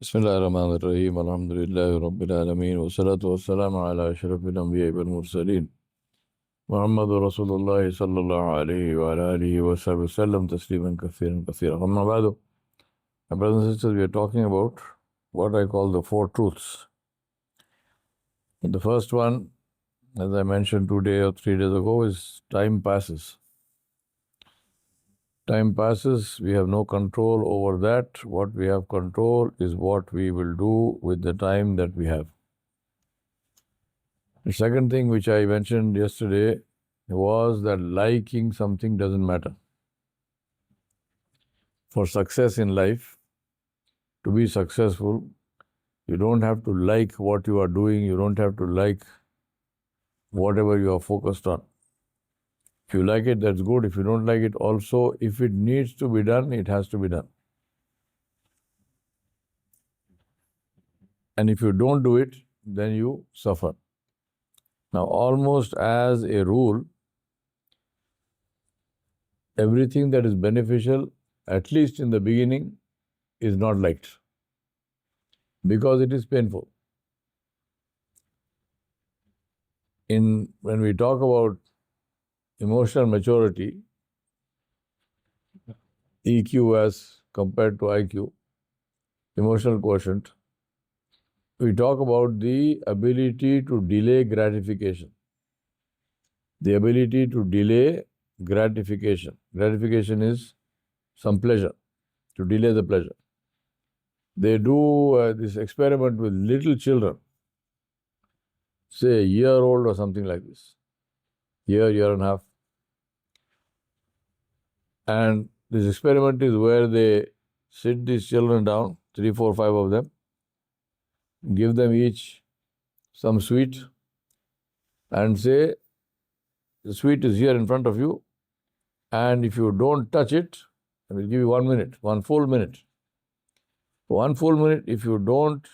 بسم الله الرحمن الرحيم الحمد لله رب العالمين والصلاة والسلام على أشرف الأنبياء والمرسلين محمد رسول الله صلى الله عليه وعلى آله وصحبه وسلم تسليما كثيرا كثيرا. أما بعد, my brothers and sisters, we are talking about what I call the four truths. The first one, as I mentioned 2 days or 3 days ago, is time passes. Time passes, we have no control over that. What we have control is what we will do with the time that we have. The second thing which I mentioned yesterday was that liking something doesn't matter. For success in life, to be successful, you don't have to like what you are doing, you don't have to like whatever you are focused on. If you like it, that's good. If you don't like it, also, if it needs to be done, it has to be done. And if you don't do it, then you suffer. Now, almost as a rule, everything that is beneficial, at least in the beginning, is not liked because it is painful. When we talk about emotional maturity, EQ as compared to IQ, emotional quotient, we talk about the ability to delay gratification. The ability to delay gratification. Gratification is some pleasure, to delay the pleasure. They do this experiment with little children, say a year old or something like this, year and a half. And this experiment is where they sit these children down, 3, 4, 5 of them, give them each some sweet and say, the sweet is here in front of you, and if you don't touch it, I will give you 1 minute, one full minute. For 1 full minute, if you don't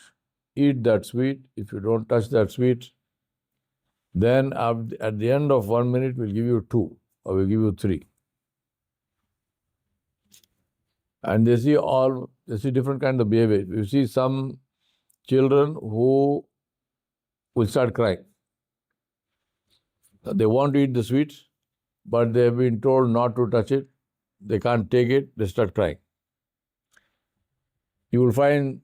eat that sweet, if you don't touch that sweet, then at the end of 1 minute, we'll give you 2 or we'll give you 3. And they see different kinds of behavior. You see some children who will start crying. They want to eat the sweets, but they have been told not to touch it. They can't take it, they start crying. You will find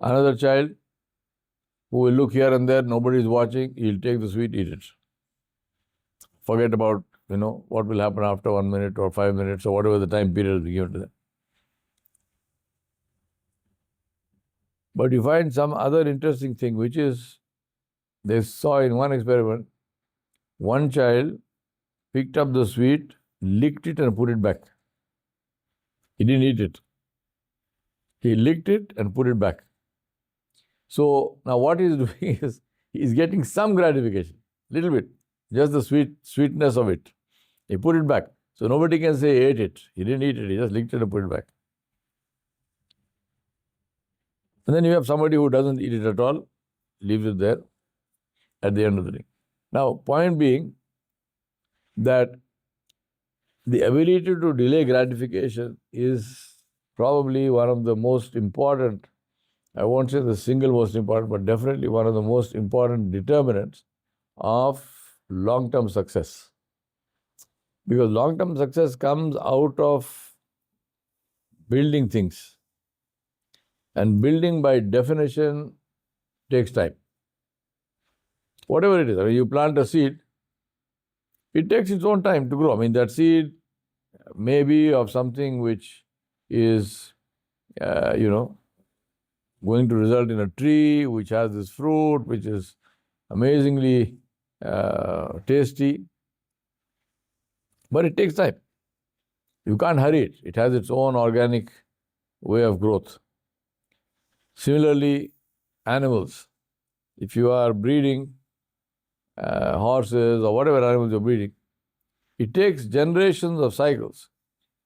another child who will look here and there, nobody is watching, he'll take the sweet, eat it. Forget about, what will happen after 1 minute or 5 minutes or whatever the time period is given to them. But you find some other interesting thing, which is, they saw in one experiment, one child picked up the sweet, licked it and put it back. He didn't eat it. He licked it and put it back. So now what he's doing is, he's getting some gratification, little bit, just the sweetness of it. He put it back. So nobody can say he ate it. He didn't eat it, he just licked it and put it back. And then you have somebody who doesn't eat it at all, leaves it there at the end of the day. Now, point being that the ability to delay gratification is probably one of the most important, I won't say the single most important, but definitely one of the most important determinants of long-term success. Because long-term success comes out of building things. And building by definition takes time. Whatever it is, you plant a seed, it takes its own time to grow. That seed may be of something which is, going to result in a tree which has this fruit, which is amazingly tasty. But it takes time. You can't hurry it. It has its own organic way of growth. Similarly, animals. If you are breeding horses or whatever animals you're breeding, it takes generations of cycles.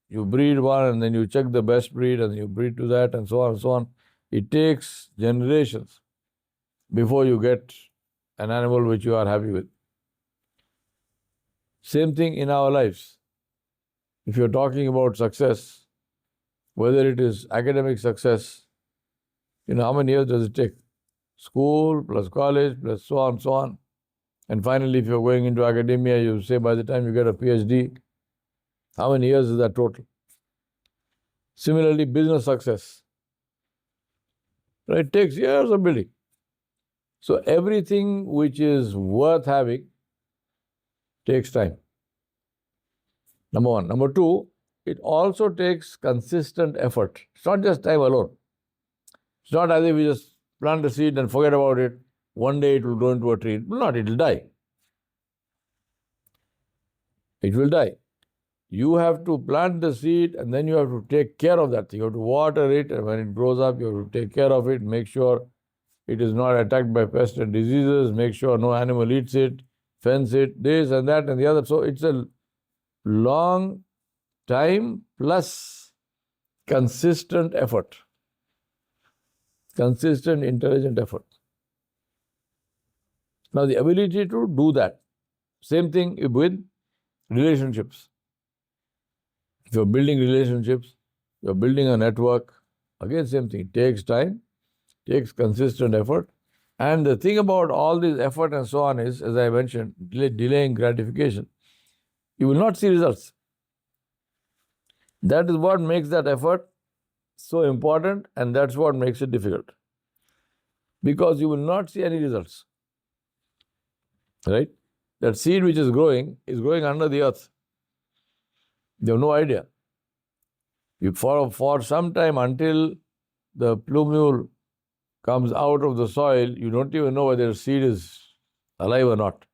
You breed one and then you check the best breed and you breed to that and so on and so on. It takes generations before you get an animal which you are happy with. Same thing in our lives. If you're talking about success, whether it is academic success How many years does it take? School plus college plus so on, so on. And finally, if you're going into academia, you say by the time you get a PhD, how many years is that total? Similarly, business success. Right? It takes years of building. So everything which is worth having takes time. Number one. Number two, it also takes consistent effort. It's not just time alone. It's not as if we just plant a seed and forget about it. One day it will grow into a tree. It will not, it will die. It will die. You have to plant the seed and then you have to take care of that thing. You have to water it, and when it grows up, you have to take care of it, make sure it is not attacked by pests and diseases, make sure no animal eats it, fence it, this and that and the other. So it's a long time plus consistent effort. Consistent, intelligent effort. Now, the ability to do that. Same thing with relationships. If you're building relationships, you're building a network, again, same thing. It takes time, takes consistent effort. And the thing about all this effort and so on is, as I mentioned, delaying gratification. You will not see results. That is what makes that effort so important, and that's what makes it difficult. Because you will not see any results. Right? That seed which is growing under the earth. You have no idea. For some time, until the plumule comes out of the soil, you don't even know whether the seed is alive or not.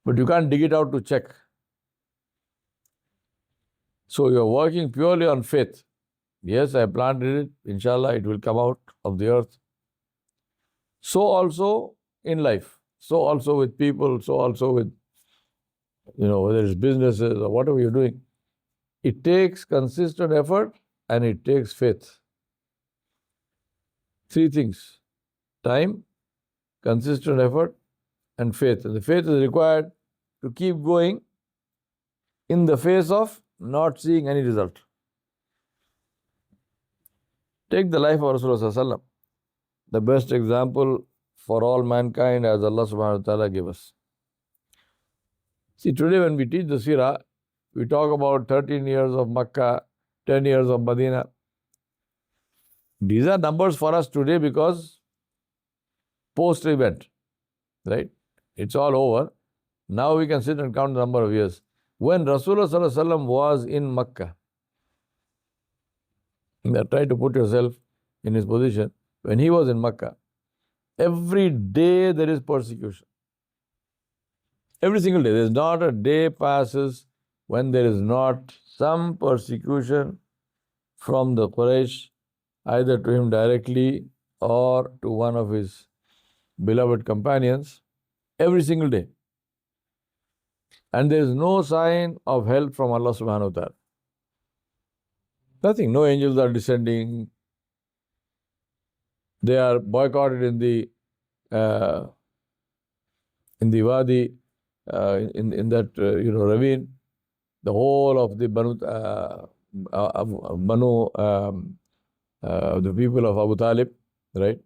But you can't dig it out to check. So you're working purely on faith. Yes, I planted it. Inshallah, it will come out of the earth. So also in life. So also with people. So also with, whether it's businesses or whatever you're doing. It takes consistent effort and it takes faith. Three things: time, consistent effort, and faith. And the faith is required to keep going in the face of not seeing any result. Take the life of Rasulullah, the best example for all mankind as Allah subhanahu wa ta'ala gave us. See, today when we teach the Sirah, we talk about 13 years of Makkah, 10 years of Medina. These are numbers for us today because post-event, right? It's all over. Now we can sit and count the number of years. When Rasulullah was in Makkah, try to put yourself in his position. When he was in Makkah, every day there is persecution. Every single day. There is not a day passes when there is not some persecution from the Quraysh, either to him directly or to one of his beloved companions, every single day. And there is no sign of help from Allah subhanahu wa ta'ala. Nothing. No angels are descending. They are boycotted in the Wadi, in that ravine. The whole of the Banu, the people of Abu Talib, right?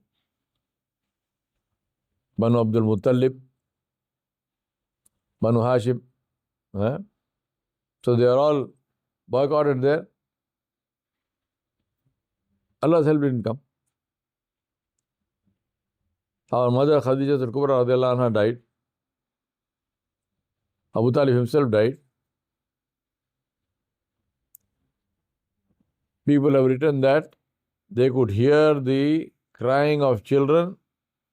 Banu Abdul Muttalib, Banu Hashim. So they are all boycotted there. Allah's help didn't come. Our mother Khadija al-Kubra radiallahu anha died. Abu Talib himself died. People have written that they could hear the crying of children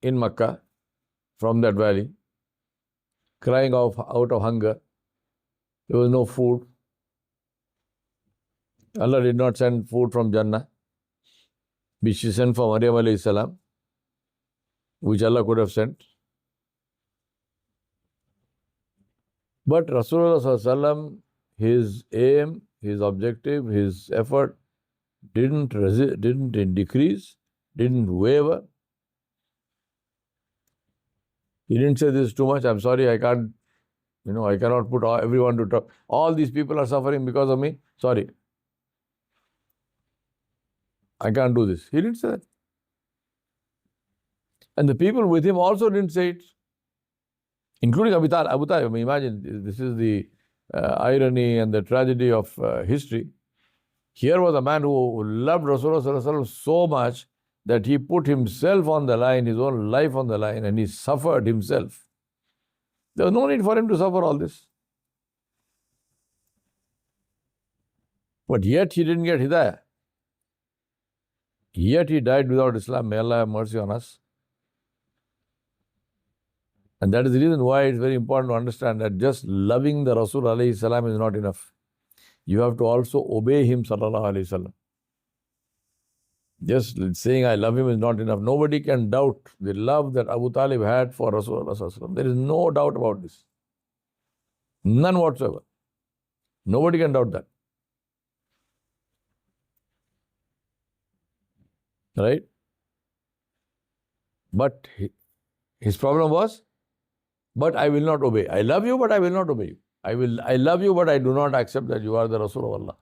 in Makkah from that valley, crying out of hunger. There was no food. Allah did not send food from Jannah, which He sent for Maryam alayhi salam, which Allah could have sent. But Rasulullah sallallahu alaihi wasallam, his aim, his objective, his effort didn't decrease, didn't waver. He didn't say this is too much. I'm sorry, I can't. I cannot put everyone to talk. All these people are suffering because of me. Sorry, I can't do this. He didn't say that. And the people with him also didn't say it, including Abu Talib. Abu Talib, I mean, imagine, this is the irony and the tragedy of history. Here was a man who loved Rasulullah so much that he put himself on the line, his own life on the line, and he suffered himself. There was no need for him to suffer all this. But yet he didn't get Hidayah. Yet he died without Islam. May Allah have mercy on us. And that is the reason why it's very important to understand that just loving the Rasul alayhi salam is not enough. You have to also obey him sallallahu alayhi wasallam. Just saying I love him is not enough. Nobody can doubt the love that Abu Talib had for Rasulullah sallallahu alayhi wasallam. There is no doubt about this. None whatsoever. Nobody can doubt that. Right? But his problem was, but I will not obey. I love you, but I will not obey you. I love you, but I do not accept that you are the Rasul of Allah.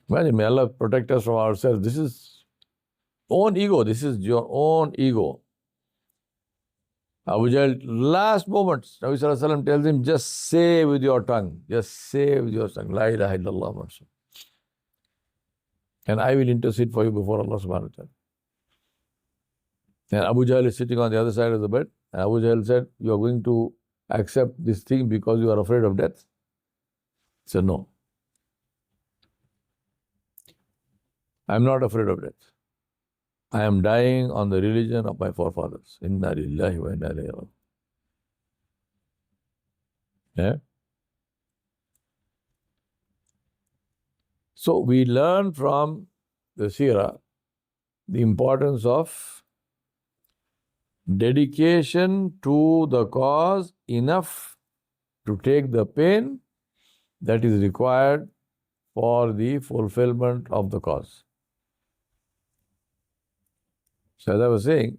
Imagine, may Allah protect us from ourselves. This is own ego. This is your own ego. Abu Jahl, last moments, Nabi Sallallahu Alaihi Wasallam tells him, just say with your tongue. Just say with your tongue. La ilaha illallah Muhammad. And I will intercede for you before Allah subhanahu wa ta'ala. And Abu Jahl is sitting on the other side of the bed. And Abu Jahl said, you are going to accept this thing because you are afraid of death? He said, no. I am not afraid of death. I am dying on the religion of my forefathers. Inna lillahi wa inna ilayhi raji'un. Yeah? So we learn from the seerah the importance of dedication to the cause enough to take the pain that is required for the fulfillment of the cause. So as I was saying,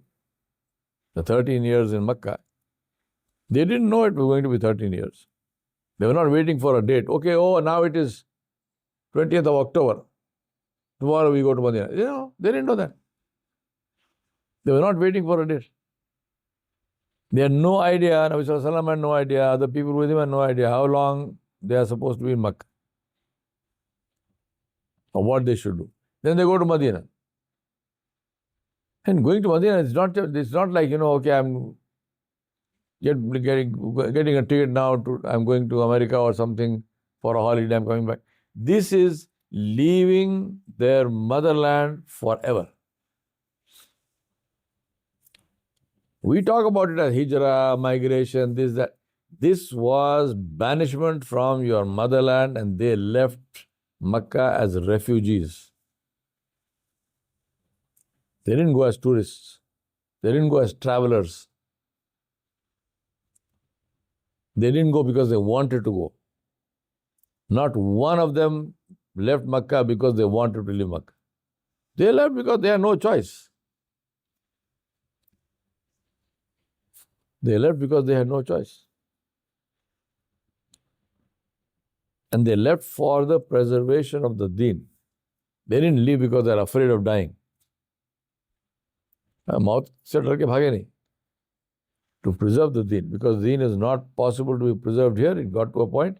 the 13 years in Makkah, they didn't know it was going to be 13 years. They were not waiting for a date. Okay, now it is 20th of October. Tomorrow we go to Medina. They didn't know that. They were not waiting for a date. They had no idea, Nabi Sallallahu Alaihi Wasallam had no idea, other people with him had no idea how long they are supposed to be in Makkah or what they should do. Then they go to Medina. And going to Medina, it's not like, okay, I'm getting a ticket now, I'm going to America or something for a holiday, I'm coming back. This is leaving their motherland forever. We talk about it as hijrah, migration, this, that. This was banishment from your motherland, and they left Makkah as refugees. They didn't go as tourists. They didn't go as travelers. They didn't go because they wanted to go. Not one of them left Makkah because they wanted to leave Makkah. They left because they had no choice. They left because they had no choice. And they left for the preservation of the deen. They didn't leave because they are afraid of dying. Maut se dar ke bhage nahi. To preserve the deen. Because deen is not possible to be preserved here. It got to a point.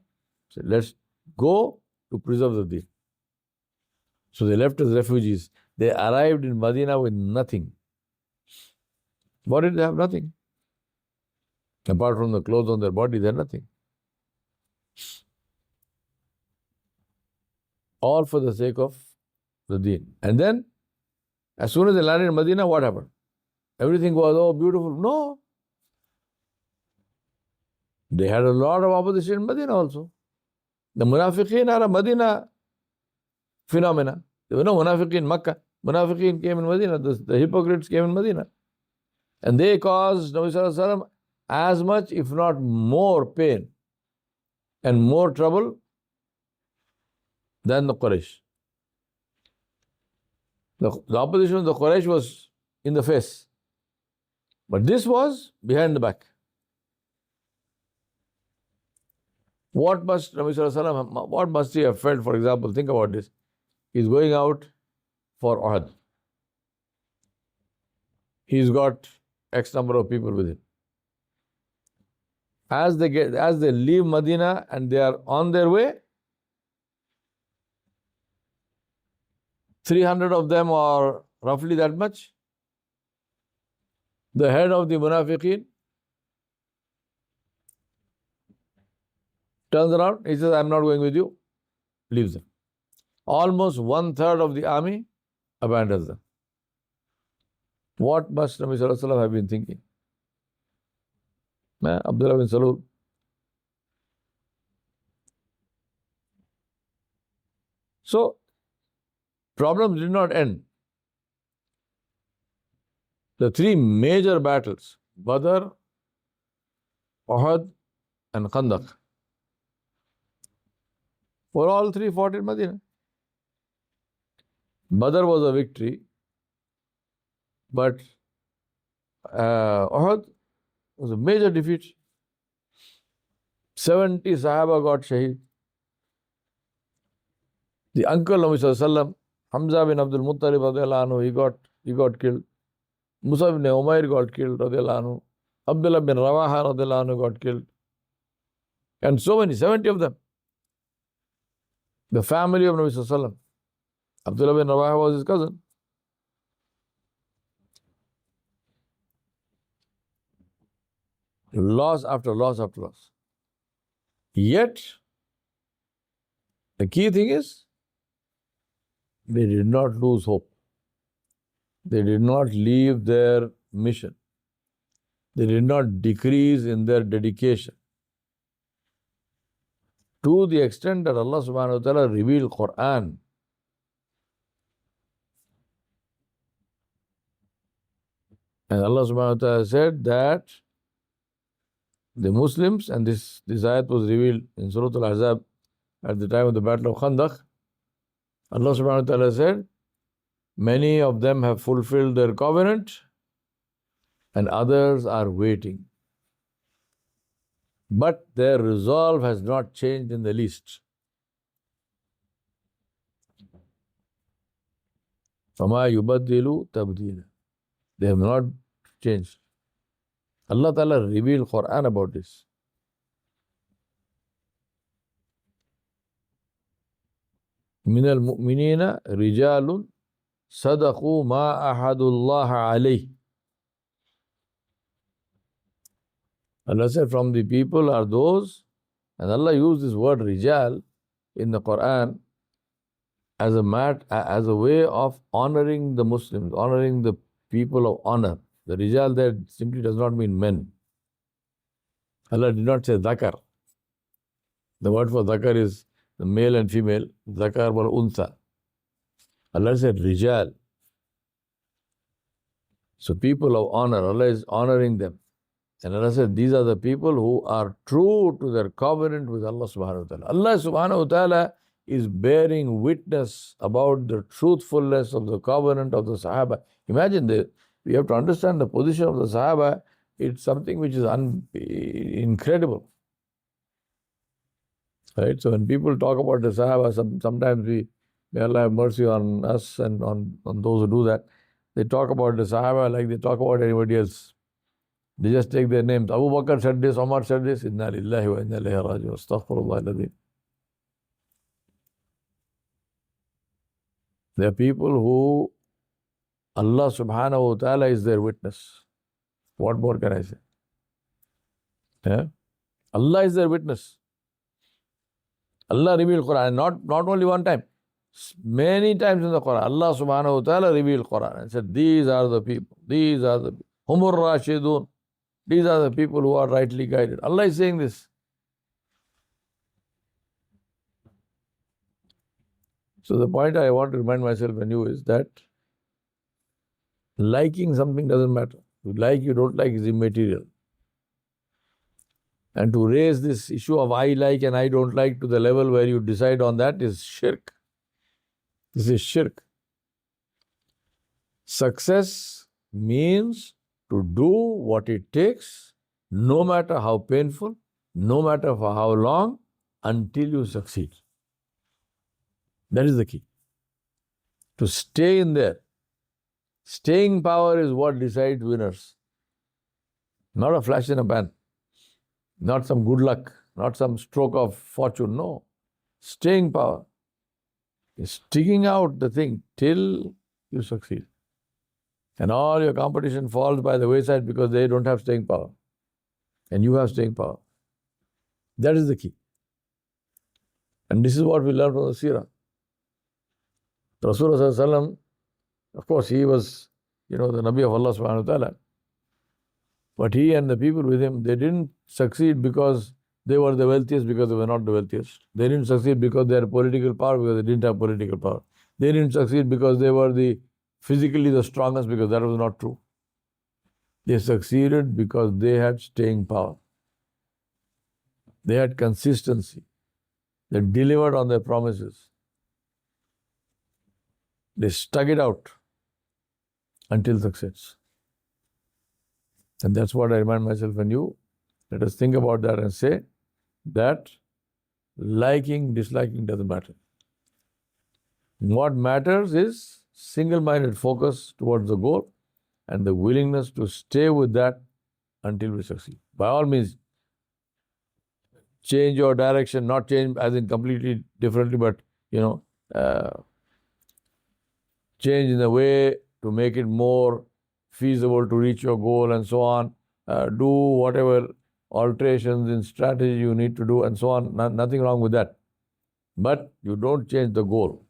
So let's go to preserve the deen. So they left as refugees. They arrived in Medina with nothing. What did they have? Nothing. Apart from the clothes on their body, they had nothing. All for the sake of the deen. And then, as soon as they landed in Medina, what happened? Everything was, beautiful. No. They had a lot of opposition in Medina also. The Munafiqeen are a Medina phenomena. There were no Munafiqeen in Makkah. Munafiqeen came in Medina. The hypocrites came in Medina. And they caused Nabi Sallallahu Alaihi Wasallam as much, if not more, pain and more trouble than the Quraysh. The opposition of the Quraysh was in the face. But this was behind the back. What must Nabi Sallallahu Alaihi Wasallam, what must he have felt? For example, think about this. He's going out for Uhud. he's got X number of people with him. As they leave Medina and they are on their way, 300 of them, or roughly that much, the head of the Munafiqeen turns around, he says, I'm not going with you, leaves them. Almost 1/3 of the army abandons them. What must Nabi Sallallahu Alaihi Wasallam have been thinking? Abdullah bin Salul. So, problems did not end. The three major battles, Badr, Uhud, and Khandaq, were all three fought in Medina. Badr was a victory, but Uhud was a major defeat. 70 Sahaba got shaheed. The uncle of Muhammad, Hamza bin Abdul Muttalib radiallahu anhu, he got killed. Musab ibn Umair got killed radiallahu anhu. Abdullah bin Rawaha radiallahu anhu got killed. And so many, 70 of them. The family of Nabi Sallallahu Alaihi Wasallam. Abdullah bin Rawaha was his cousin. Loss after loss after loss. Yet, the key thing is, they did not lose hope. They did not leave their mission. They did not decrease in their dedication. To the extent that Allah subhanahu wa ta'ala revealed Quran. And Allah subhanahu wa ta'ala said that the Muslims, and this ayat was revealed in Surah Al-Ahzab at the time of the Battle of Khandaq. Allah subhanahu wa ta'ala said, many of them have fulfilled their covenant and others are waiting. But their resolve has not changed in the least. فَمَا يُبَدِّلُ تَبْدِيلًا. They have not changed. Allah Ta'ala revealed Quran about this. مِنَ الْمُؤْمِنِينَ رِجَالٌ صَدَقُوا مَا أَحَدُ اللَّهَ عَلَيْهِ. Allah said, from the people are those, and Allah used this word rijal in the Quran as a way of honoring the Muslims, honoring the people of honor. The rijal there simply does not mean men. Allah did not say dhakar. The word for dhakar is the male and female, dhakar wal untha. Allah said rijal. So people of honor, Allah is honoring them. And Allah said, these are the people who are true to their covenant with Allah subhanahu wa ta'ala. Allah subhanahu wa ta'ala is bearing witness about the truthfulness of the covenant of the Sahaba. Imagine this. We have to understand the position of the Sahaba. It's something which is incredible. Right? So when people talk about the Sahaba, sometimes may Allah have mercy on us and on those who do that. They talk about the Sahaba like they talk about anybody else. They just take their names. Abu Bakr said this, Umar said this. Inna lillahi wa inna ilayhi raji'un. Astaghfirullah al-azim. There are people who Allah subhanahu wa ta'ala is their witness. What more can I say? Yeah? Allah is their witness. Allah revealed Quran, not only one time. Many times in the Quran, Allah subhanahu wa ta'ala revealed Quran and said, these are the people, these are the people. Humur Rashidun. These are the people who are rightly guided. Allah is saying this. So the point I want to remind myself and you is that liking something doesn't matter. You like, you don't like is immaterial. And to raise this issue of I like and I don't like to the level where you decide on that is shirk. This is shirk. Success means to do what it takes, no matter how painful, no matter for how long, until you succeed. That is the key. To stay in there. Staying power is what decides winners. Not a flash in a pan. Not some good luck. Not some stroke of fortune. No. Staying power is sticking out the thing till you succeed. And all your competition falls by the wayside because they don't have staying power. And you have staying power. That is the key. And this is what we learn from the Seerah. Rasulullah, of course, he was, the Nabi of Allah subhanahu wa ta'ala. But he and the people with him, they didn't succeed because they were the wealthiest, because they were not the wealthiest. They didn't succeed because they had political power, because they didn't have political power. They didn't succeed because they were physically the strongest, because that was not true. They succeeded because they had staying power. They had consistency. They delivered on their promises. They stuck it out until success. And that's what I remind myself and you. Let us think about that and say that liking, disliking doesn't matter. What matters is single-minded focus towards the goal and the willingness to stay with that until we succeed. By all means, change your direction, not change as in completely differently, but change in a way to make it more feasible to reach your goal and so on. Do whatever alterations in strategy you need to do and so on. Nothing wrong with that. But you don't change the goal.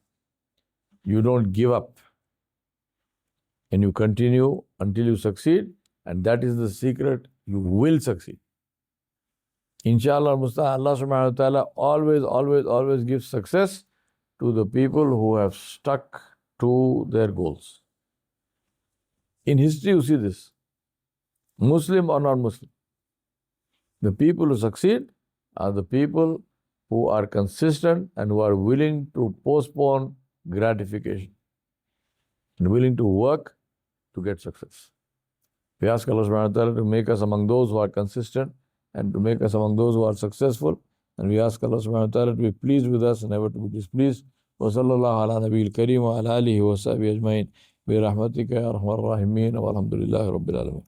You don't give up. And you continue until you succeed. And that is the secret. You will succeed. Inshallah, Allah subhanahu wa ta'ala always gives success to the people who have stuck to their goals. In history, you see this. Muslim or non-Muslim. The people who succeed are the people who are consistent and who are willing to postpone gratification and willing to work to get success. We ask Allah subhanahu wa ta'ala to make us among those who are consistent and to make us among those who are successful. And we ask Allah subhanahu wa ta'ala to be pleased with us and never to be displeased. Wa sallallahu ala nabiyil kareem wa ala alihi wa sahbihi ajma'in bi rahmatika ya arhamar rahimin wa alhamdulillahi rabbil alamin.